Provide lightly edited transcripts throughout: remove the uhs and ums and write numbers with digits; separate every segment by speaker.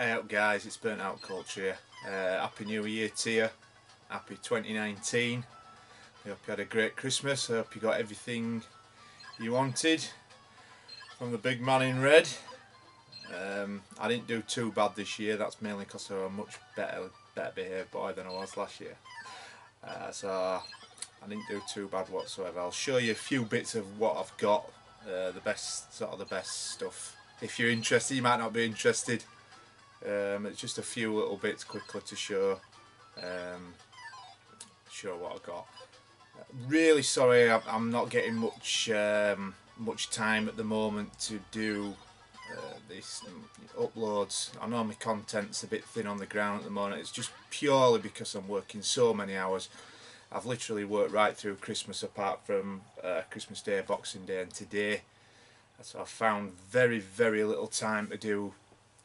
Speaker 1: Hey up guys, it's Burnt Out Culture here. Happy New Year to you. Happy 2019. I hope you had a great Christmas. I hope you got everything you wanted from the big man in red. I didn't do too bad this year. That's mainly because I'm a much better behaved boy than I was last year. So I didn't do too bad whatsoever. I'll show you a few bits of what I've got. The best stuff. If you're interested, you might not be interested. It's just a few little bits quickly to show what I've got. Really sorry I'm not getting much time at the moment to do these uploads. I know my content's a bit thin on the ground at the moment. It's just purely because I'm working so many hours. I've literally worked right through Christmas apart from Christmas Day, Boxing Day and today. So I've found very little time to do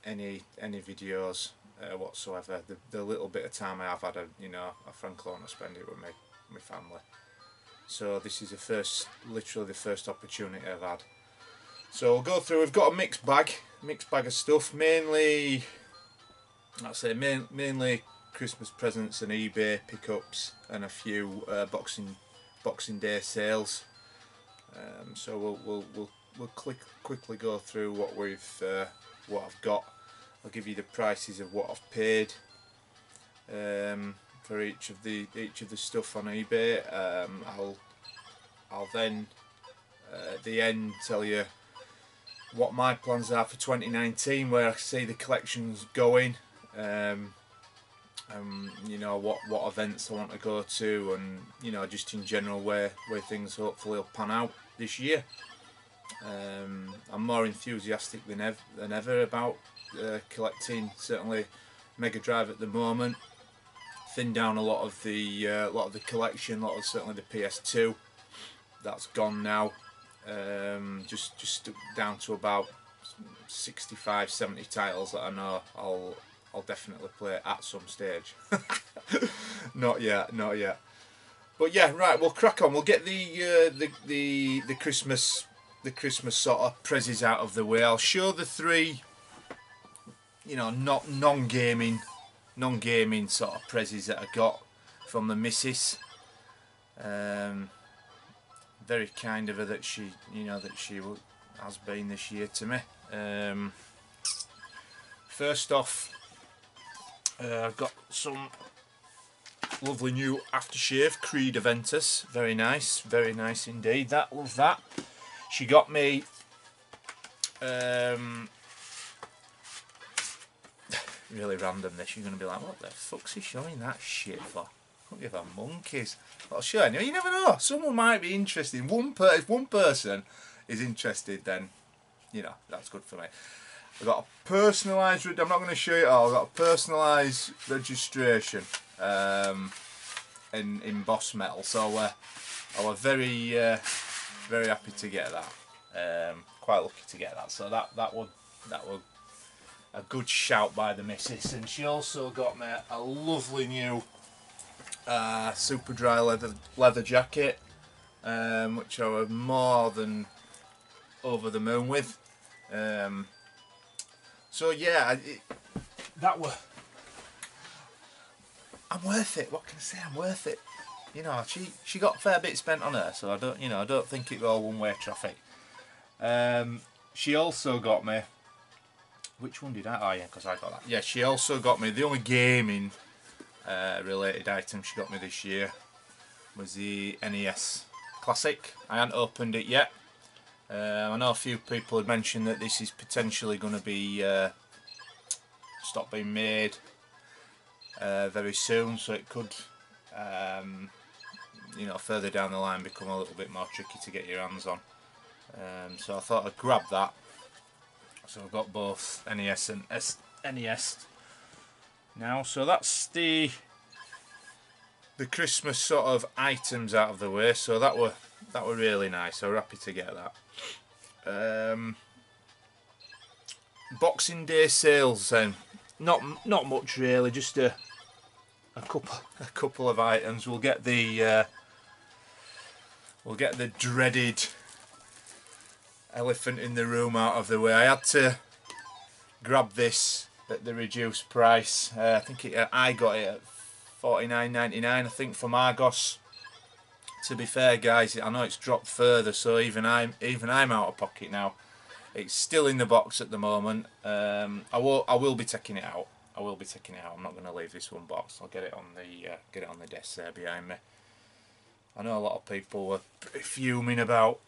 Speaker 1: any videos whatsoever. The little bit of time I have had, I frankly want to spend it with my family. So this is literally the first opportunity I've had. So we'll go through. We've got a mixed bag of stuff. Mainly, mainly Christmas presents and eBay pickups, and a few Boxing Day sales. So we'll quickly go through what I've got. I'll give you the prices of what I've paid for each of the stuff on eBay. I'll then at the end tell you what my plans are for 2019, where I see the collections going, what events I want to go to, and just in general where things hopefully will pan out this year. I'm more enthusiastic than ever about collecting. Certainly Mega Drive at the moment. Thinned down a lot of the collection. Certainly the PS2. That's gone now. Just down to about 65-70 titles that I know I'll definitely play at some stage. Not yet. But yeah, right. We'll crack on. We'll get the Christmas sort of prezzies out of the way. I'll show the three, not non-gaming sort of prezzies that I got from the missus. Very kind of her that she has been this year to me. First off, I've got some lovely new aftershave Creed Aventus. Very nice indeed. Love that. She got me really random this. You're going to be like, what the fuck's he showing that shit for? Don't give her monkeys. But I'll show you. You never know. Someone might be interested. If one person is interested, then that's good for me. I've got a personalised. I'm not going to show you it all. I've got a personalised registration in Boss Metal. So I was very happy to get that. Quite lucky to get that. So that was a good shout by the missus. And she also got me a lovely new super dry leather jacket, which I was more than over the moon with. So yeah, I'm worth it. What can I say? I'm worth it. She got a fair bit spent on her, so I don't think it was all one-way traffic. She also got me. Which one did I? Oh yeah, because I got that. Yeah, she also got me the only gaming related item she got me this year was the NES Classic. I haven't opened it yet. I know a few people had mentioned that this is potentially going to be stop being made very soon, so it could further down the line become a little bit more tricky to get your hands on. So I thought I'd grab that. So I've got both NES and NES now. So that's the Christmas sort of items out of the way. So that were really nice. So we're happy to get that. Boxing Day sales then. Not much really. Just a couple of items. We'll get the dreaded elephant in the room out of the way. I had to grab this at the reduced price. I think I got it at $49.99, I think, from Argos. To be fair, guys, I know it's dropped further, so even I'm out of pocket now. It's still in the box at the moment. I will be taking it out. I will be taking it out. I'm not going to leave this one box. I'll get it on the desk there behind me. I know a lot of people were pretty fuming about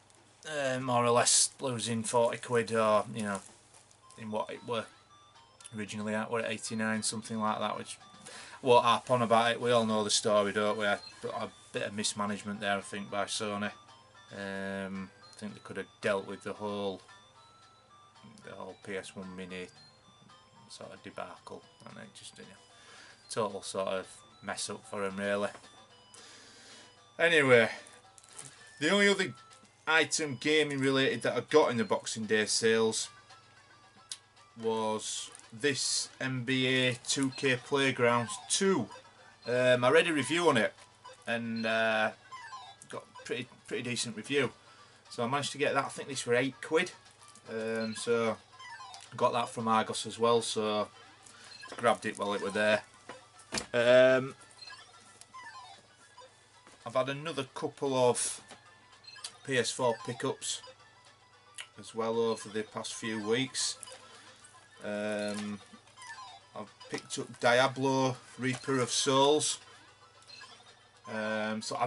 Speaker 1: more or less losing 40 quid, or you know, in what it were originally at, what, 89, something like that, which won't harp on about it. We all know the story, don't we? A bit of mismanagement there, I think, by Sony. I think they could have dealt with the whole PS1 Mini sort of debacle, and it just, you know, total sort of mess up for them, really. Anyway, the only other item gaming related that I got in the Boxing Day sales was this NBA 2K Playgrounds 2. I read a review on it and got pretty decent review, so I managed to get that. I think this were 8 quid. So I got that from Argos as well, so grabbed it while it were there. I've had another couple of PS4 pickups as well over the past few weeks. I've picked up Diablo Reaper of Souls. So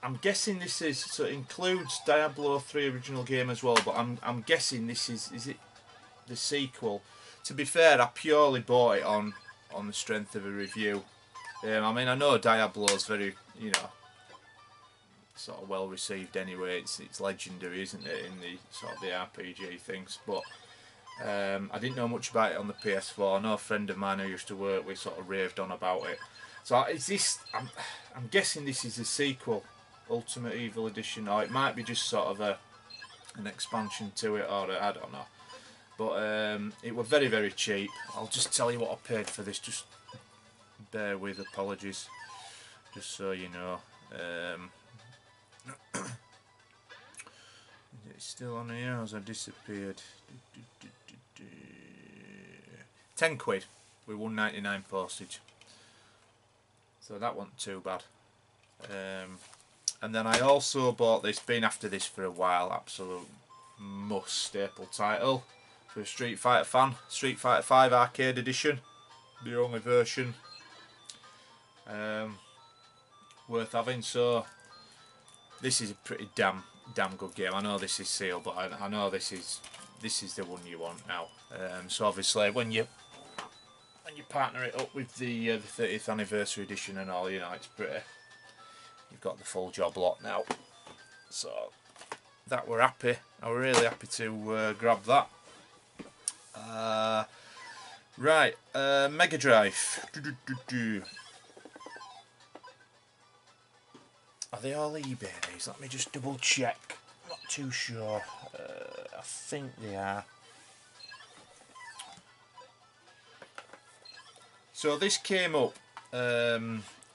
Speaker 1: I'm guessing this is, so it includes Diablo 3 original game as well, but I'm guessing this is it the sequel? To be fair, I purely bought it on the strength of a review. I mean, I know Diablo's very, you know, sort of well received anyway. It's legendary, isn't it, in the sort of the RPG things, but I didn't know much about it on the PS4. I know a friend of mine who used to work with sort of raved on about it. So is this? I'm guessing this is a sequel, Ultimate Evil Edition, or it might be just sort of an expansion to it, or I don't know. But it was very, very cheap. I'll just tell you what I paid for this. Just bear with, apologies. Just so you know. It's still on here, as I disappeared. 10 quid with $1.99 postage. So that wasn't too bad. And then I also bought this, been after this for a while, absolute must staple title for a Street Fighter fan. Street Fighter 5 Arcade Edition, the only version worth having. So this is a pretty damn good game. I know this is sealed, but I know this is the one you want now. So obviously when you partner it up with the 30th anniversary edition and all, you know, it's pretty. You've got the full job lot now. So that we're happy. I were really happy to grab that. Right, Mega Drive. Are they all eBay these? Let me just double check. Not too sure. I think they are. So this came up,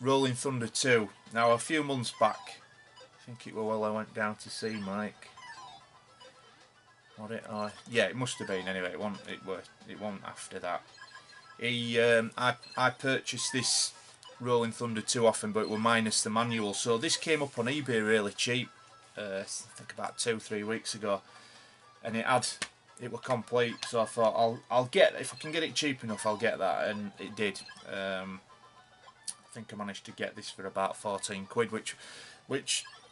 Speaker 1: Rolling Thunder 2. Now a few months back, I think it was while I went down to see Mike. What it? Yeah, it must have been anyway. It wasn't after that. I purchased this Rolling Thunder 2 off him, but it was minus the manual. So this came up on eBay really cheap. I think about 2-3 weeks ago, and it was complete. So I thought I'll get, if I can get it cheap enough, I'll get that, and it did. I think I managed to get this for about 14 quid, which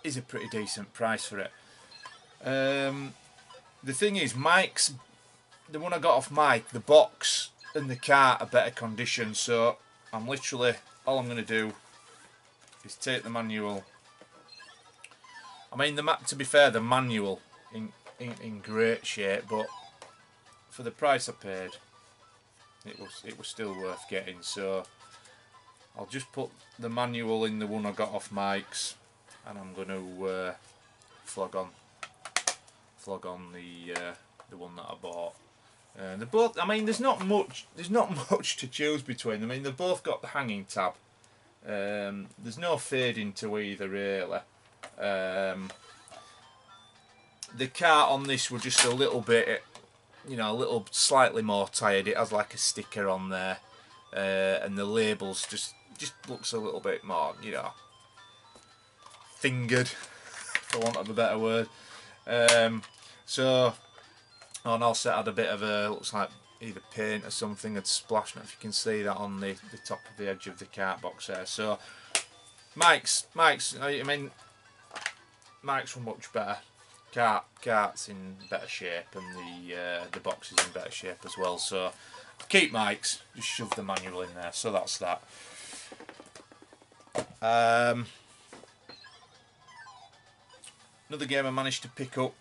Speaker 1: is a pretty decent price for it. The thing is, the one I got off Mike, the box and the cart are better condition, so I'm literally, all I'm going to do is take the manual. I mean, to be fair, the manual in great shape, but for the price I paid, it was still worth getting. So I'll just put the manual in the one I got off Mike's, and I'm going to flog on the one that I bought. They're both, I mean, there's not much to choose between them. I mean, they've both got the hanging tab. There's no fading to either, really. The cart on this were just a little bit you know, a little slightly more tired. It has like a sticker on there, and the labels just looks a little bit more, you know, fingered, for want of a better word. So on also had a bit of a, looks like either paint or something had splashed. If you can see that on the top of the edge of the cart box there. So Mike's, I mean, Mike's were much better. Cart's in better shape, and the box is in better shape as well. So keep Mike's, just shove the manual in there. So that's that. Another game I managed to pick up.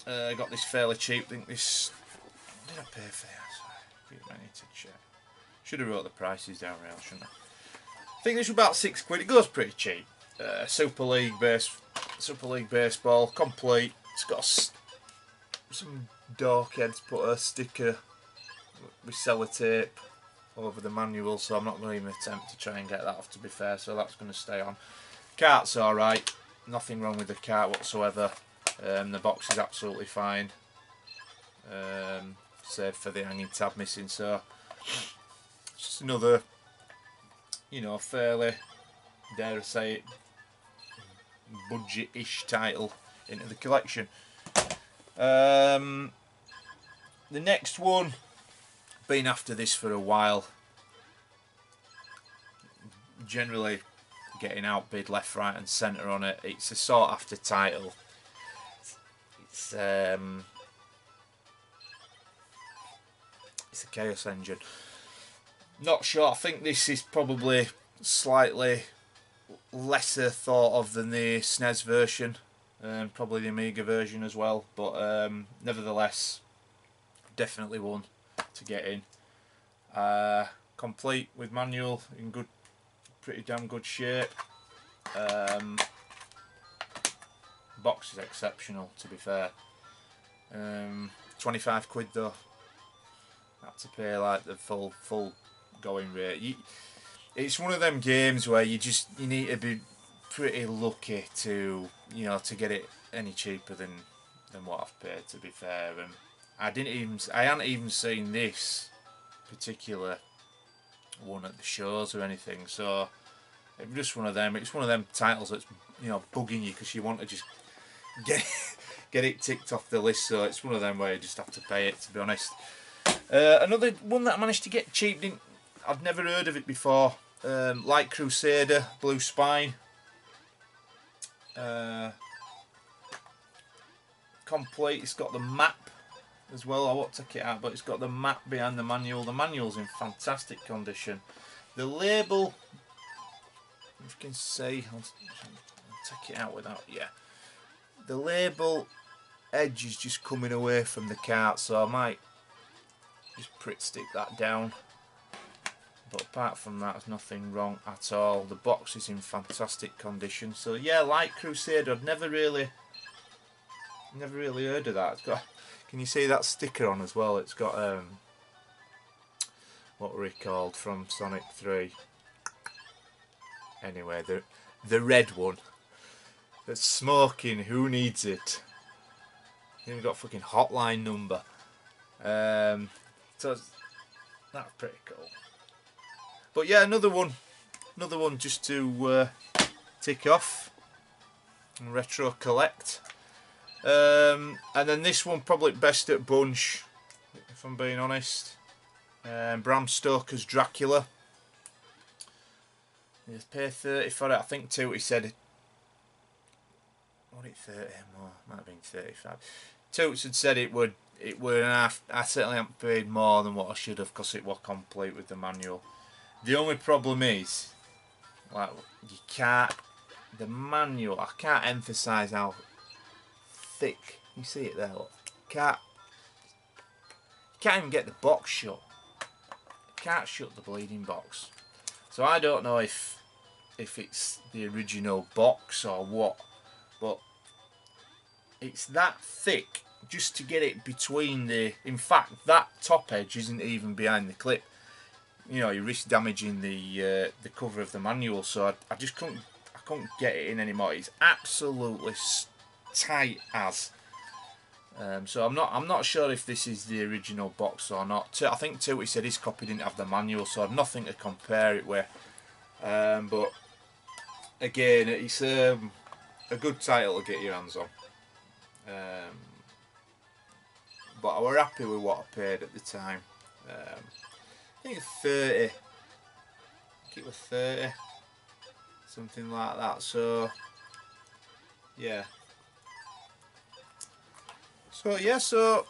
Speaker 1: I got this fairly cheap. I think this, did I pay for this? I need to check. Should have wrote the prices down real, shouldn't I think this was about £6. It goes pretty cheap. Super League baseball, complete. It's got some dork heads put a sticker with sellotape over the manual, so I'm not going to even attempt to try and get that off, to be fair, so that's going to stay on. Cart's alright, nothing wrong with the cart whatsoever. The box is absolutely fine, save for the hanging tab missing, so just another, you know, fairly, dare I say it, budget-ish title into the collection. The next one, been after this for a while, generally getting outbid left, right and centre on it. It's a sought after title. It's a Chaos Engine. Not sure, I think this is probably slightly lesser thought of than the SNES version, probably the Amiga version as well, but nevertheless definitely one to get in. Complete with manual, in good, pretty damn good shape. Box is exceptional, to be fair. 25 quid though. Had to pay like the full going rate. It's one of them games where you need to be pretty lucky to, you know, to get it any cheaper than what I've paid, to be fair. And I hadn't even seen this particular one at the shows or anything, so it was just one of them. It's one of them titles that's, you know, bugging you because you want to just get it ticked off the list. So it's one of them where you just have to pay it, to be honest. Another one that I managed to get cheap, I've never heard of it before. Light Crusader, Blue Spine. Complete. It's got the map as well. I won't take it out, but it's got the map behind the manual. The manual's in fantastic condition. The label, if you can see, I'll take it out without, yeah. The label edge is just coming away from the cart, so I might just stick that down. But apart from that, there's nothing wrong at all. The box is in fantastic condition. So yeah, Light Crusader, I'd never really heard of that. It's got, can you see that sticker on as well? It's got what were he called from Sonic 3? Anyway, the red one. That's smoking. Who needs it? Even got a fucking hotline number. So that's pretty cool. But yeah, another one just to tick off and retro collect. And then this one probably best at bunch, if I'm being honest. Bram Stoker's Dracula. You pay 30 for it. I think Tootie said, what, it 30 more? Might have been 35. Toots had said it would, and I certainly haven't paid more than what I should have, because it was complete with the manual. The only problem is, like, you can't, the manual, I can't emphasise how thick, you see it there, look, you can't even get the box shut. You can't shut the bleeding box. So I don't know if it's the original box or what, but it's that thick just to get it between the, in fact that top edge isn't even behind the clip. You know, you risk damaging the cover of the manual, so I just couldn't get it in anymore. It's absolutely tight as. So I'm not sure if this is the original box or not. I think Tootie said his copy didn't have the manual, so I'd nothing to compare it with. But again, it's a good title to get your hands on. But I were happy with what I paid at the time. I think 30. I think it was 30, something like that. So yeah. So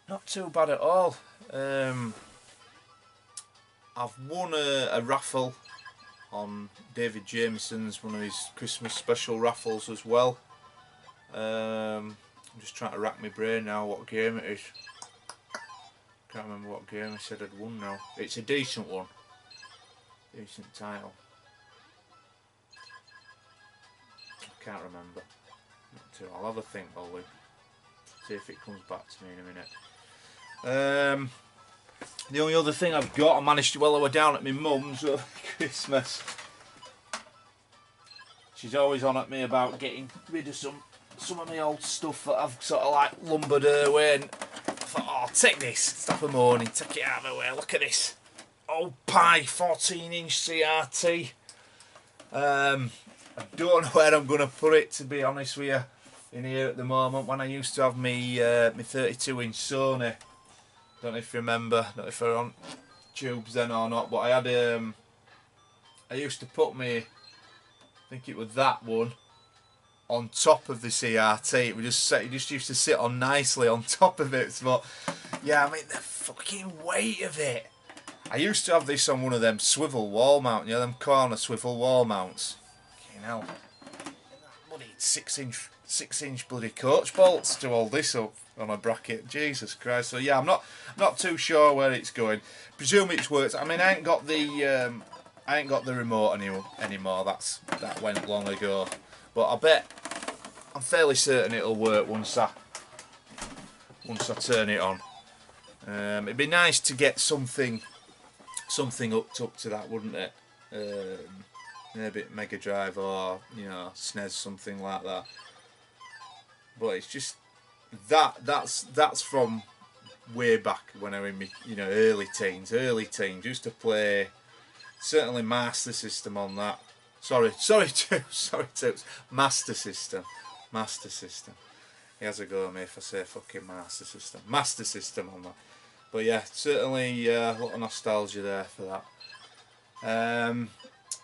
Speaker 1: not too bad at all. I've won a raffle on David Jameson's, one of his Christmas special raffles as well. I'm just trying to rack my brain now what game it is. Can't remember what game I said I'd won now. It's a decent one. Decent title. I can't remember. Not too. I'll have a think while we see if it comes back to me in a minute. The only other thing I've got, I managed to, while I were down at my mum's over Christmas. She's always on at me about getting rid of some of my old stuff that I've sort of like lumbered her away, and I thought, oh, take this, stop a moaning, take it out of the way, look at this old pie 14-inch CRT. I don't know where I'm going to put it, to be honest with you, in here at the moment. When I used to have my 32-inch Sony, don't know if you remember, don't know if they're on tubes then or not, but I had I used to put me, I think it was that one, on top of the CRT. It just used to sit on nicely on top of it. But yeah, I mean the fucking weight of it. I used to have this on one of them swivel wall mounts, you know, them corner swivel wall mounts. Fucking hell, bloody 6-inch bloody coach bolts to hold this up on a bracket. Jesus Christ. So yeah, I'm not too sure where it's going. Presume it's worked. I mean, I ain't got the remote anymore. That went long ago. But I'm fairly certain it'll work once I turn it on. It'd be nice to get something hooked up to that, wouldn't it? Maybe Mega Drive or, you know, SNES, something like that. But it's just that's from way back when I was in my, you know, early teens. Used to play certainly Master System on that. Sorry, Toots. Master System. He has a go at me if I say fucking Master System. Master System on that. But yeah, certainly a lot of nostalgia there for that.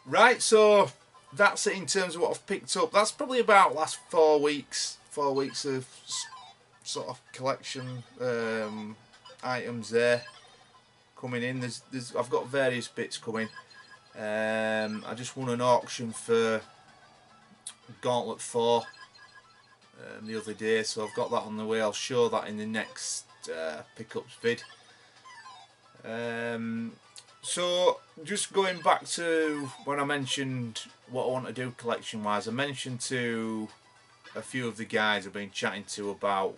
Speaker 1: Right, so that's it in terms of what I've picked up. That's probably about last 4 weeks. 4 weeks of sort of collection items there coming in. I've got various bits coming. I just won an auction for Gauntlet 4 the other day, so I've got that on the way. I'll show that in the next pickups vid. So just going back to when I mentioned what I want to do collection wise, I mentioned to a few of the guys I've been chatting to about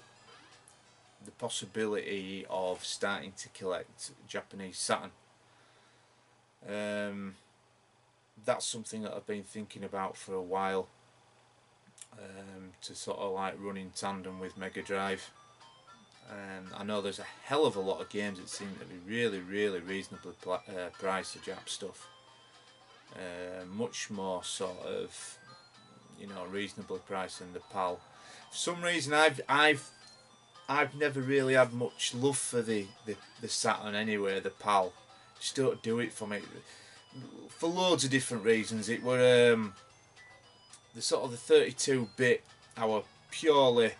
Speaker 1: the possibility of starting to collect Japanese Saturn. That's something that I've been thinking about for a while, to sort of like run in tandem with Mega Drive. I know there's a hell of a lot of games that seem to be really reasonably priced for Jap stuff. Much more sort of, you know, reasonably priced than the PAL. For some reason I've never really had much love for the Saturn anyway, the PAL. Just don't do it for me. For loads of different reasons. It were the sort of the 32-bit, our purely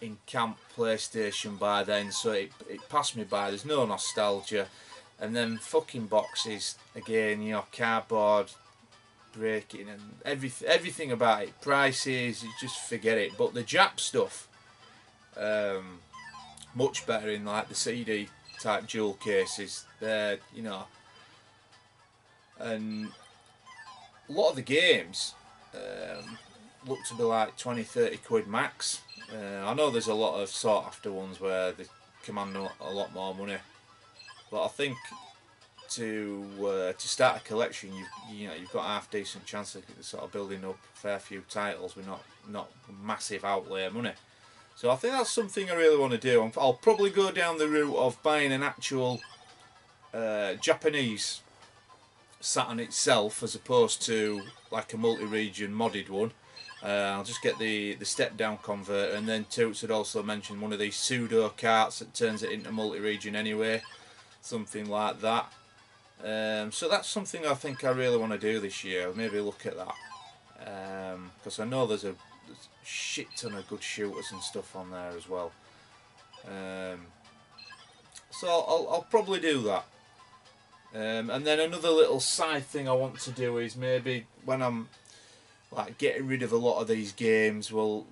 Speaker 1: in camp PlayStation by then, so it passed me by. There's no nostalgia. And then fucking boxes again, you know, cardboard breaking and everything about it, prices, you just forget it. But the Jap stuff, much better in like the CD type jewel cases there, you know, and a lot of the games look to be like 20-30 quid max. I know there's a lot of sought after ones where they command a lot more money, but I think to start a collection, you've got a half decent chance of sort of building up a fair few titles with not massive outlay of money. So I think that's something I really want to do. I'll probably go down the route of buying an actual Japanese Saturn itself, as opposed to like a multi-region modded one. I'll just get the step down converter, and then Toots had also mentioned one of these pseudo carts that turns it into multi-region anyway, something like that. So that's something I think I really want to do this year. Maybe look at that, because I know there's a shit ton of good shooters and stuff on there as well. So I'll probably do that. And then another little side thing I want to do is maybe when I'm like getting rid of a lot of these games, I'll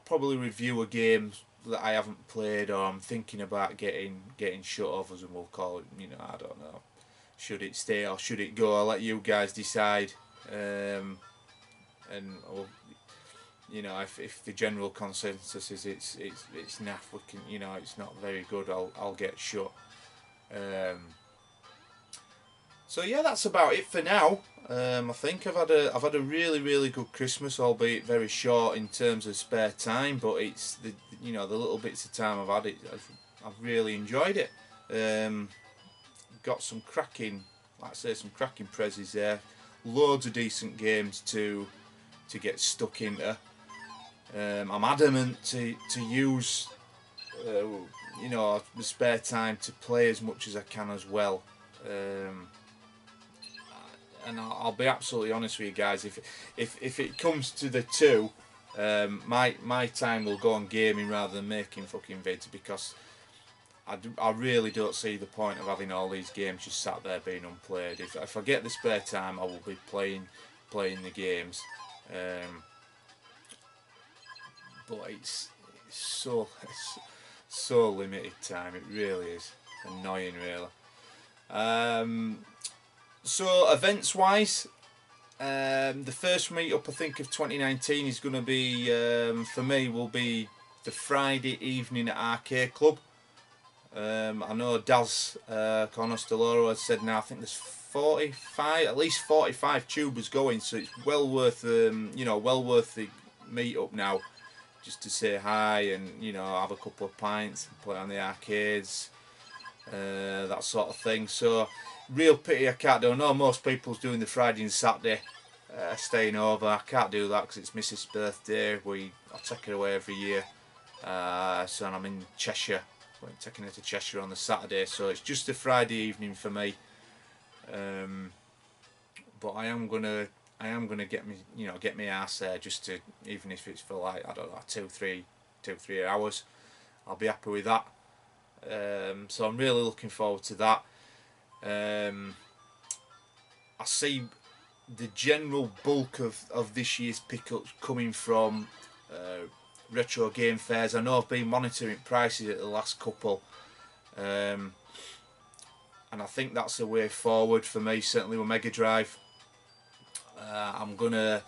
Speaker 1: probably review a game that I haven't played, or I'm thinking about getting shut off, as we'll call it. I don't know. Should it stay or should it go? I'll let you guys decide. And if the general consensus is it's naff, we can, it's not very good, I'll get shut. So yeah, that's about it for now. I think I've had a really good Christmas, albeit very short in terms of spare time. But it's the little bits of time I've had, I've really enjoyed it. Got some cracking, like I say, some cracking prezzies there. Loads of decent games to get stuck into. I'm adamant to use the spare time to play as much as I can as well. And I'll be absolutely honest with you guys, if it comes to the two, my time will go on gaming rather than making fucking vids, because I really don't see the point of having all these games just sat there being unplayed. If I get the spare time, I will be playing the games. But it's so limited time. It really is annoying, really. So events wise, the first meetup I think of 2019 is going to be, for me, will be the Friday evening at Arcade Club. I know Daz Cornosteloro has said now I think there's 45, at least 45 tubers going, so it's well worth the meetup now, just to say hi and have a couple of pints and play on the arcades, that sort of thing. So real pity I can't do. I know most people's doing the Friday and Saturday, staying over. I can't do that because it's Mrs. birthday. I take her away every year, so I'm in Cheshire. We're taking her to Cheshire on the Saturday, so it's just a Friday evening for me. But I am gonna get me arse there, just to, even if it's for like, I don't know, 2-3 hours, I'll be happy with that. So I'm really looking forward to that. I see the general bulk of this year's pickups coming from retro game fairs. I know I've been monitoring prices at the last couple, and I think that's the way forward for me, certainly with Mega Drive. I'm gonna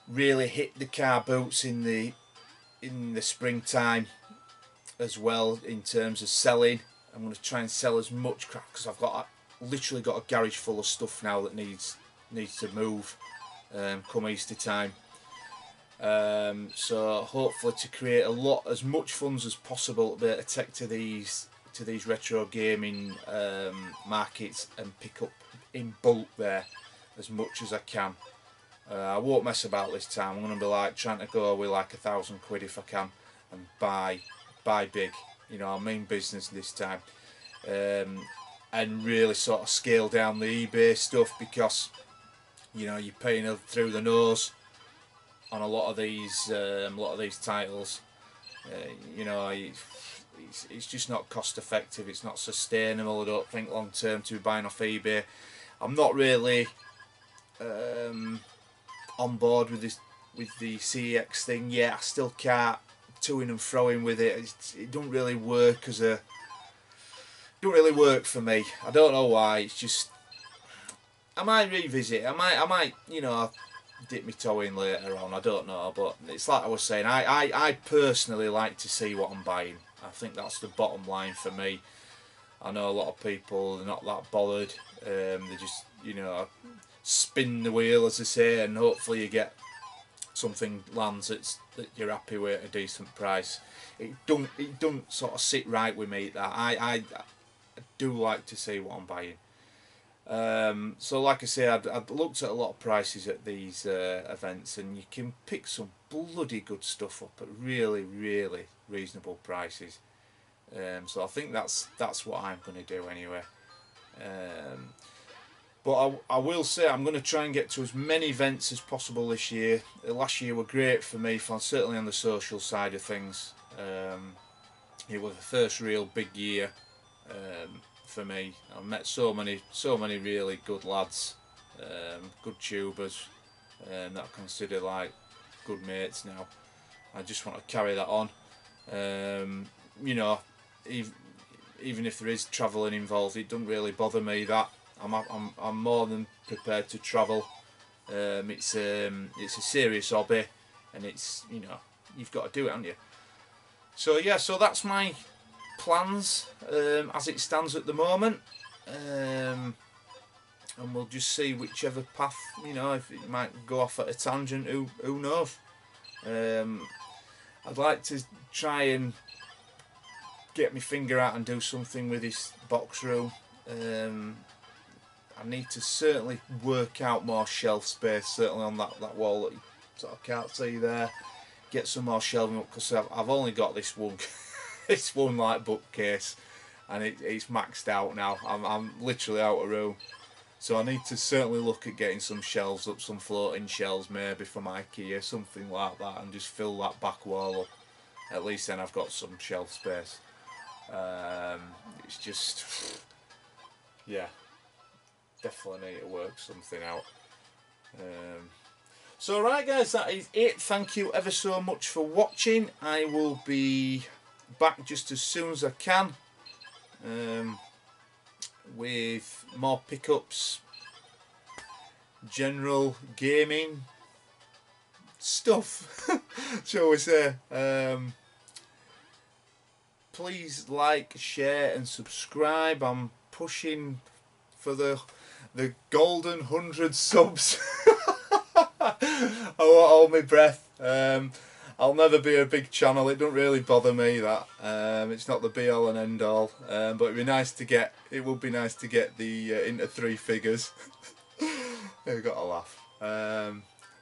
Speaker 1: really hit the car boots in the springtime as well in terms of selling. I'm going to try and sell as much crap, because I've literally got a garage full of stuff now that needs to move come Easter time. So hopefully to create as much funds as possible to be able to take to these retro gaming markets and pick up in bulk there as much as I can. I won't mess about this time. I'm going to be like trying to go with like £1,000 if I can and buy big. I mean business this time, and really sort of scale down the eBay stuff, because you're paying through the nose on a lot of these titles. It's just not cost effective. It's not sustainable, I don't think, long term, to be buying off eBay. I'm not really on board with the CEX thing yet. I still can't toing and froing with it. It don't really work for me. I don't know why. It's just, I might revisit it. I might dip my toe in later on. I don't know, but it's like I was saying. I personally like to see what I'm buying. I think that's the bottom line for me. I know a lot of people are not that bothered. They just, you know, spin the wheel, as they say, and hopefully you get something lands that you're happy with at a decent price. It don't sort of sit right with me that I do like to see what I'm buying. So like I say, I'd looked at a lot of prices at these events, and you can pick some bloody good stuff up at really reasonable prices. So I think that's what I'm going to do anyway. But I will say I'm going to try and get to as many events as possible this year. Last year were great for me, certainly on the social side of things. It was the first real big year for me. I've met so many really good lads, good tubers, that I consider like good mates now. I just want to carry that on. You know, even if there is travelling involved, it doesn't really bother me that. I'm more than prepared to travel. It's a serious hobby, and it's, you know, you've got to do it, haven't you? So yeah, so that's my plans as it stands at the moment, and we'll just see whichever path, you know, if it might go off at a tangent. Who knows? I'd like to try and get my finger out and do something with this box room. I need to certainly work out more shelf space, certainly on that wall that you sort of can't see there. Get some more shelving up, because I've only got this one this one like bookcase, and it's maxed out now. I'm literally out of room, so I need to certainly look at getting some shelves up, some floating shelves maybe from IKEA, something like that, and just fill that back wall up. At least then I've got some shelf space. It's just, yeah, definitely need to work something out. So right guys, that is it. Thank you ever so much for watching. I will be back just as soon as I can, with more pickups, general gaming stuff, shall we say. Please like, share and subscribe. I'm pushing for the golden 100 subs. I won't hold my breath. I'll never be a big channel. It don't really bother me that. It's not the be all and end all. But it'd be nice to get. It would be nice to get the into 3 figures. I've got to laugh.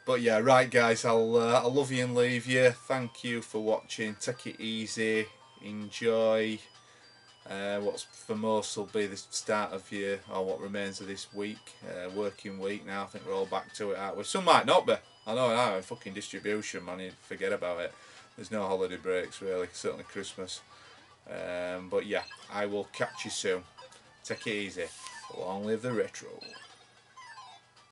Speaker 1: But yeah, right guys. I'll love you and leave you. Thank you for watching. Take it easy. Enjoy. What's for most will be the start of your, or what remains of this week, working week now. I think we're all back to it, aren't we? Some might not be. I know now, fucking distribution, man, you forget about it. There's no holiday breaks really, certainly Christmas. But yeah, I will catch you soon. Take it easy. Long live the retro.